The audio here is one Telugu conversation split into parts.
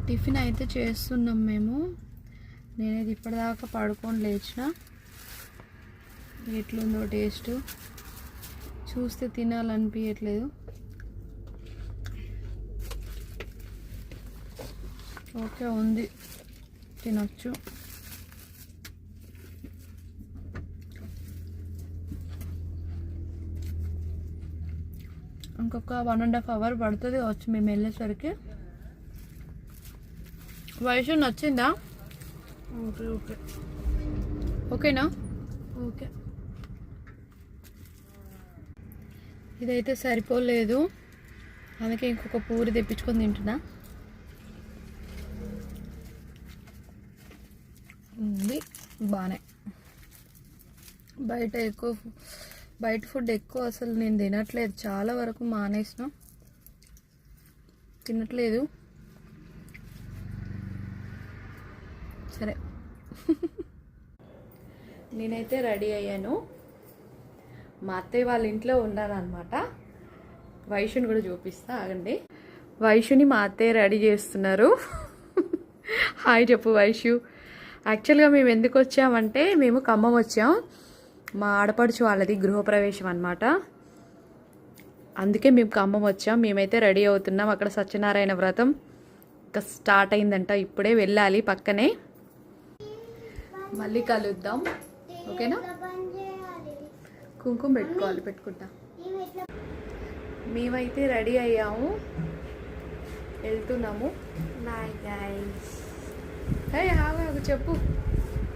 టిఫిన్ అయితే చేస్తున్నాం మేము. నేనైతే ఇప్పటిదాకా పడుకొని లేచిన. ఎట్లుందో టేస్ట్ చూస్తే తినాలనిపించట్లేదు. ఓకే ఉంది, తినొచ్చు. ఇంకొక 1.5 hour పడుతుంది కావచ్చు మేము వెళ్ళేసరికి. వయసు నచ్చిందా? ఓకే ఓకే ఓకేనా? ఓకే. ఇదైతే సరిపోలేదు, అందుకే ఇంకొక పూరి తెప్పించుకొని తింటున్నా. ఉంది బాగానే. బయట ఫుడ్ ఎక్కువ అసలు నేను తినట్లేదు, చాలా వరకు మానేసిన, తినట్లేదు. సరే నేనైతే రెడీ అయ్యాను. మా అత్తయ్య వాళ్ళ ఇంట్లో ఉన్నానన్నమాట. వైషుని కూడా చూపిస్తా, ఆగండి. వైషుని మా అత్తయ్య రెడీ చేస్తున్నారు. హాయ్ చెప్పు వైషు. యాక్చువల్గా మేము ఎందుకు వచ్చామంటే, మేము ఖమ్మం వచ్చాం, మా ఆడపడుచు వాళ్ళది గృహప్రవేశం అన్నమాట. అందుకే మేము ఖమ్మం వచ్చాం. మేమైతే రెడీ అవుతున్నాం. అక్కడ సత్యనారాయణ వ్రతం ఇంకా స్టార్ట్ అయిందంట, ఇప్పుడే వెళ్ళాలి పక్కనే. మళ్ళీ కలుద్దాం, ఓకేనా? కుంకుమ పెట్టుకోవాలి, పెట్టుకుంటా. మేమైతే రెడీ అయ్యాము, వెళ్తున్నాము. Bye guys. హే ఆగు చెప్పు.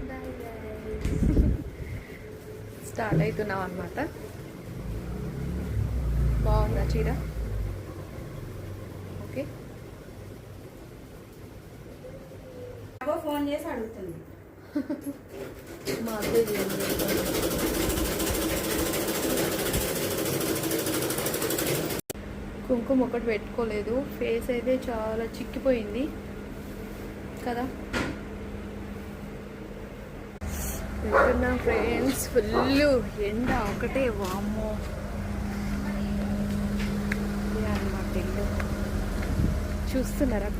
Bye guys. స్టార్ట్ అవుతున్నాం అన్నమాట. బాగుందా చీర? ఓకే. ఫోన్ చేసి అడుగుతుంది మా అత్తయ్య. కుంకుమ ఒకటి పెట్టుకోలేదు, ఫేస్ అయితే చాలా చిక్కిపోయింది కదా. పెట్టుకున్నా ఫ్రెండ్స్, ఫుల్ ఎండ ఒకటే, వామ్మో. అన్నమాట ఇల్లు చూస్తున్నారా?